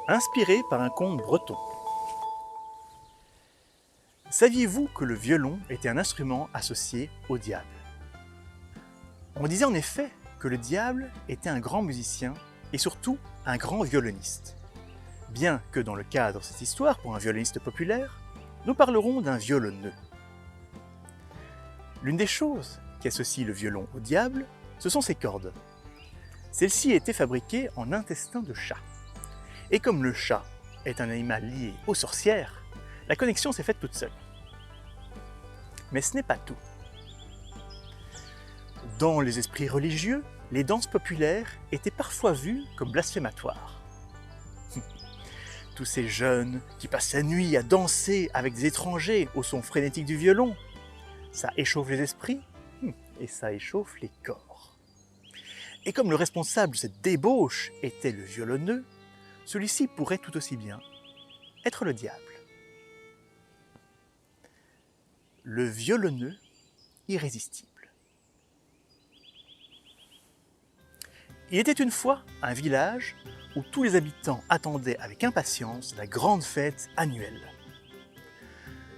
Inspiré par un conte breton. Saviez-vous que le violon était un instrument associé au diable? On disait en effet que le diable était un grand musicien et surtout un grand violoniste. Bien que dans le cadre de cette histoire, pour un violoniste populaire, nous parlerons d'un violonneux. L'une des choses qui associe le violon au diable, ce sont ses cordes. Celles-ci étaient fabriquées en intestin de chat. Et comme le chat est un animal lié aux sorcières, la connexion s'est faite toute seule. Mais ce n'est pas tout. Dans les esprits religieux, les danses populaires étaient parfois vues comme blasphématoires. Tous ces jeunes qui passent la nuit à danser avec des étrangers au son frénétique du violon, ça échauffe les esprits et ça échauffe les corps. Et comme le responsable de cette débauche était le violonneux, celui-ci pourrait tout aussi bien être le diable. Le violonneux irrésistible. Il était une fois un village où tous les habitants attendaient avec impatience la grande fête annuelle.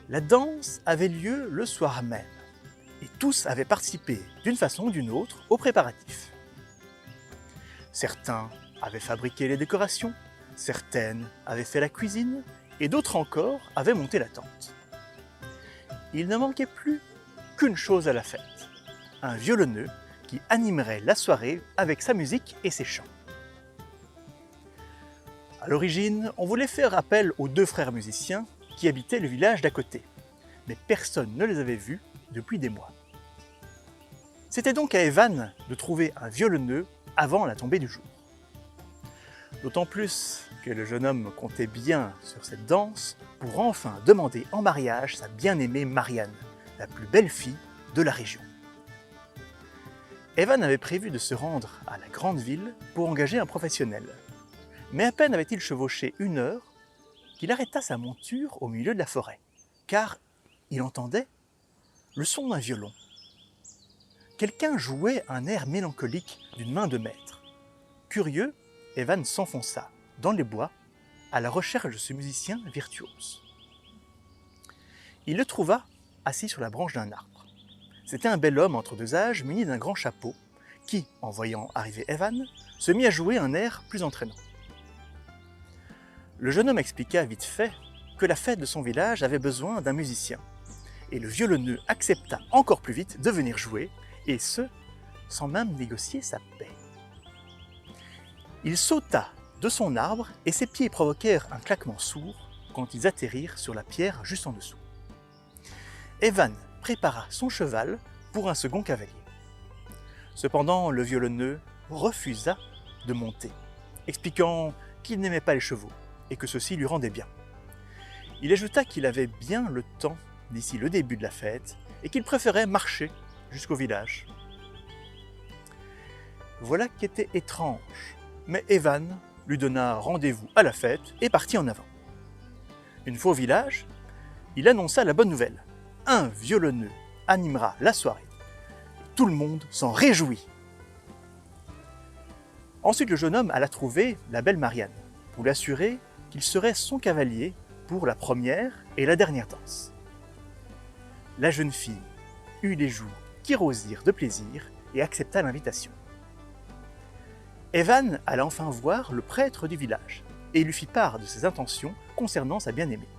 La danse avait lieu le soir même et tous avaient participé d'une façon ou d'une autre aux préparatifs. Certains avaient fabriqué les décorations, certaines avaient fait la cuisine et d'autres encore avaient monté la tente. Il ne manquait plus qu'une chose à la fête, un violonneux qui animerait la soirée avec sa musique et ses chants. À l'origine, on voulait faire appel aux deux frères musiciens qui habitaient le village d'à côté, mais personne ne les avait vus depuis des mois. C'était donc à Evan de trouver un violonneux avant la tombée du jour. D'autant plus que le jeune homme comptait bien sur cette danse pour enfin demander en mariage sa bien-aimée Marianne, la plus belle fille de la région. Evan avait prévu de se rendre à la grande ville pour engager un professionnel. Mais à peine avait-il chevauché 1 heure qu'il arrêta sa monture au milieu de la forêt, car il entendait le son d'un violon. Quelqu'un jouait un air mélancolique d'une main de maître. Curieux, Evan s'enfonça dans les bois à la recherche de ce musicien virtuose. Il le trouva assis sur la branche d'un arbre. C'était un bel homme entre deux âges muni d'un grand chapeau qui, en voyant arriver Evan, se mit à jouer un air plus entraînant. Le jeune homme expliqua vite fait que la fête de son village avait besoin d'un musicien et le violonneux accepta encore plus vite de venir jouer et ce, sans même négocier sa paie. Il sauta de son arbre et ses pieds provoquèrent un claquement sourd quand ils atterrirent sur la pierre juste en dessous. Evan prépara son cheval pour un second cavalier. Cependant, le violonneux refusa de monter, expliquant qu'il n'aimait pas les chevaux et que ceci lui rendait bien. Il ajouta qu'il avait bien le temps d'ici le début de la fête et qu'il préférait marcher jusqu'au village. Voilà qui était étrange. Mais Evan lui donna rendez-vous à la fête et partit en avant. Une fois au village, il annonça la bonne nouvelle. Un violonneux animera la soirée. Tout le monde s'en réjouit. Ensuite, le jeune homme alla trouver la belle Marianne pour lui assurer qu'il serait son cavalier pour la première et la dernière danse. La jeune fille eut les joues qui rosirent de plaisir et accepta l'invitation. Evan alla enfin voir le prêtre du village et lui fit part de ses intentions concernant sa bien-aimée.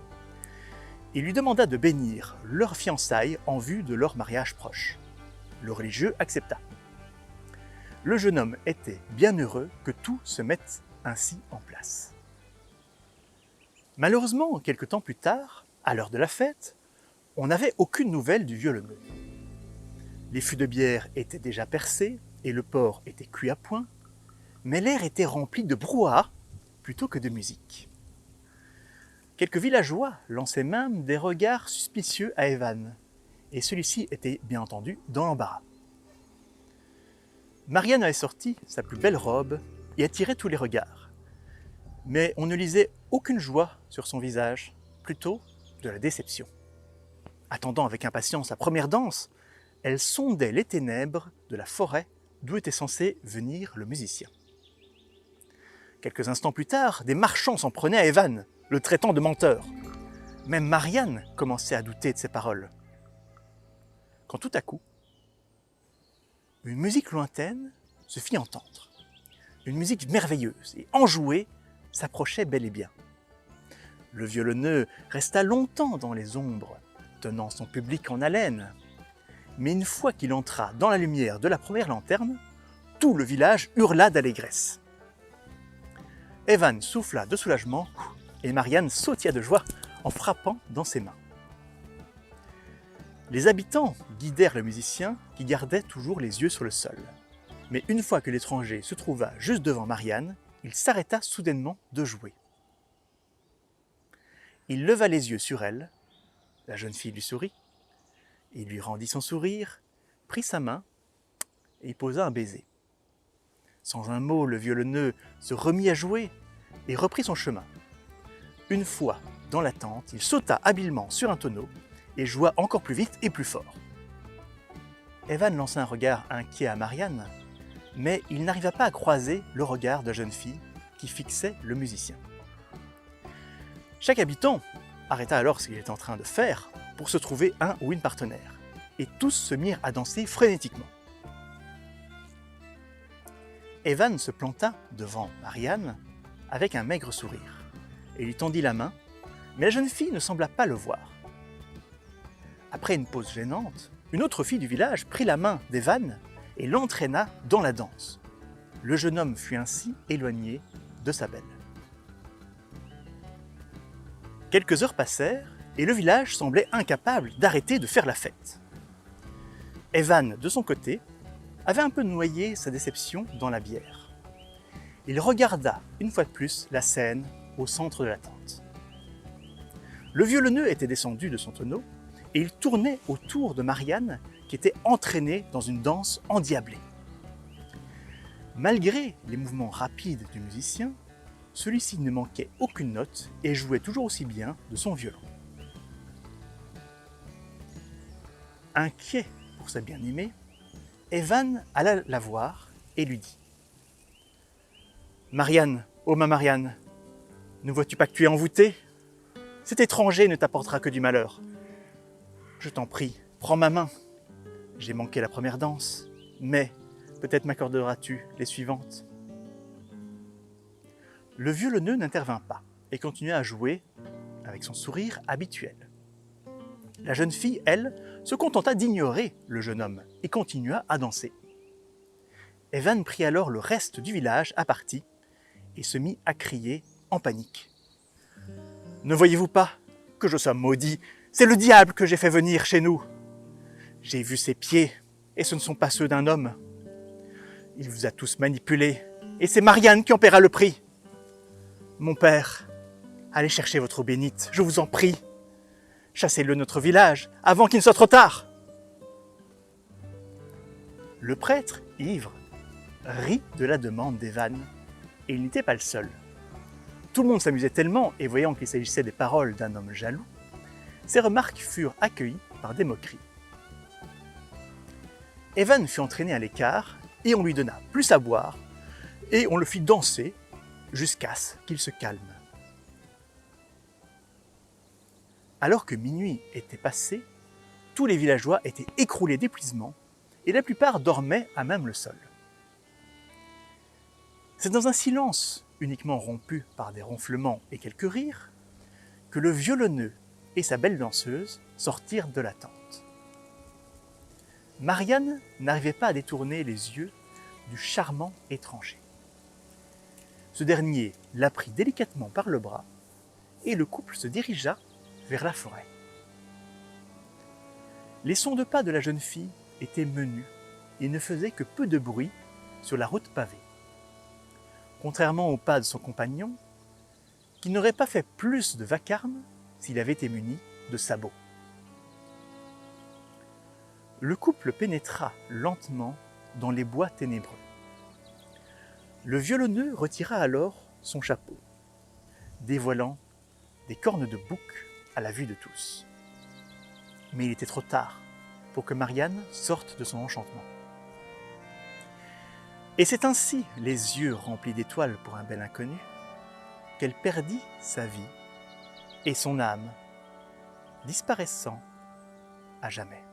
Il lui demanda de bénir leurs fiançailles en vue de leur mariage proche. Le religieux accepta. Le jeune homme était bien heureux que tout se mette ainsi en place. Malheureusement, quelque temps plus tard, à l'heure de la fête, on n'avait aucune nouvelle du violonneux. Les fûts de bière étaient déjà percés et le porc était cuit à point, mais l'air était rempli de brouhaha plutôt que de musique. Quelques villageois lançaient même des regards suspicieux à Evan, et celui-ci était bien entendu dans l'embarras. Marianne avait sorti sa plus belle robe et attirait tous les regards, mais on ne lisait aucune joie sur son visage, plutôt de la déception. Attendant avec impatience la première danse, elle sondait les ténèbres de la forêt d'où était censé venir le musicien. Quelques instants plus tard, des marchands s'en prenaient à Evan, le traitant de menteur. Même Marianne commençait à douter de ses paroles. Quand tout à coup, une musique lointaine se fit entendre. Une musique merveilleuse et enjouée s'approchait bel et bien. Le violonneux resta longtemps dans les ombres, tenant son public en haleine. Mais une fois qu'il entra dans la lumière de la première lanterne, tout le village hurla d'allégresse. Evan souffla de soulagement et Marianne sautilla de joie en frappant dans ses mains. Les habitants guidèrent le musicien qui gardait toujours les yeux sur le sol. Mais une fois que l'étranger se trouva juste devant Marianne, il s'arrêta soudainement de jouer. Il leva les yeux sur elle, la jeune fille lui sourit, il lui rendit son sourire, prit sa main et y posa un baiser. Sans un mot, le violonneux se remit à jouer et reprit son chemin. Une fois dans la tente, il sauta habilement sur un tonneau et joua encore plus vite et plus fort. Evan lança un regard inquiet à Marianne, mais il n'arriva pas à croiser le regard de la jeune fille qui fixait le musicien. Chaque habitant arrêta alors ce qu'il était en train de faire pour se trouver un ou une partenaire, et tous se mirent à danser frénétiquement. Evan se planta devant Marianne avec un maigre sourire et lui tendit la main, mais la jeune fille ne sembla pas le voir. Après une pause gênante, une autre fille du village prit la main d'Evan et l'entraîna dans la danse. Le jeune homme fut ainsi éloigné de sa belle. Quelques heures passèrent et le village semblait incapable d'arrêter de faire la fête. Evan, de son côté, avait un peu noyé sa déception dans la bière. Il regarda une fois de plus la scène au centre de la tente. Le violonneux était descendu de son tonneau et il tournait autour de Marianne qui était entraînée dans une danse endiablée. Malgré les mouvements rapides du musicien, celui-ci ne manquait aucune note et jouait toujours aussi bien de son violon. Inquiet pour sa bien-aimée, Evan alla la voir et lui dit « Marianne, ô ma Marianne, ne vois-tu pas que tu es envoûtée ? Cet étranger ne t'apportera que du malheur. Je t'en prie, prends ma main. J'ai manqué la première danse, mais peut-être m'accorderas-tu les suivantes. » Le violonneux n'intervint pas et continua à jouer avec son sourire habituel. La jeune fille, elle, se contenta d'ignorer le jeune homme et continua à danser. Evan prit alors le reste du village à partie et se mit à crier en panique. « Ne voyez-vous pas que je sois maudit ? C'est le diable que j'ai fait venir chez nous. J'ai vu ses pieds et ce ne sont pas ceux d'un homme. Il vous a tous manipulés et c'est Marianne qui en paiera le prix. Mon père, allez chercher votre eau bénite, je vous en prie. Chassez-le de notre village avant qu'il ne soit trop tard. » Le prêtre, ivre, rit de la demande d'Evan et il n'était pas le seul. Tout le monde s'amusait tellement et voyant qu'il s'agissait des paroles d'un homme jaloux, ces remarques furent accueillies par des moqueries. Evan fut entraîné à l'écart et on lui donna plus à boire et on le fit danser jusqu'à ce qu'il se calme. Alors que minuit était passé, tous les villageois étaient écroulés d'épuisement et la plupart dormaient à même le sol. C'est dans un silence uniquement rompu par des ronflements et quelques rires que le violonneux et sa belle danseuse sortirent de la tente. Marianne n'arrivait pas à détourner les yeux du charmant étranger. Ce dernier la prit délicatement par le bras et le couple se dirigea vers la forêt. Les sons de pas de la jeune fille étaient menus et ne faisaient que peu de bruit sur la route pavée. Contrairement aux pas de son compagnon, qui n'aurait pas fait plus de vacarme s'il avait été muni de sabots. Le couple pénétra lentement dans les bois ténébreux. Le violonneux retira alors son chapeau, dévoilant des cornes de bouc à la vue de tous. Mais il était trop tard pour que Marianne sorte de son enchantement. Et c'est ainsi, les yeux remplis d'étoiles pour un bel inconnu, qu'elle perdit sa vie et son âme, disparaissant à jamais.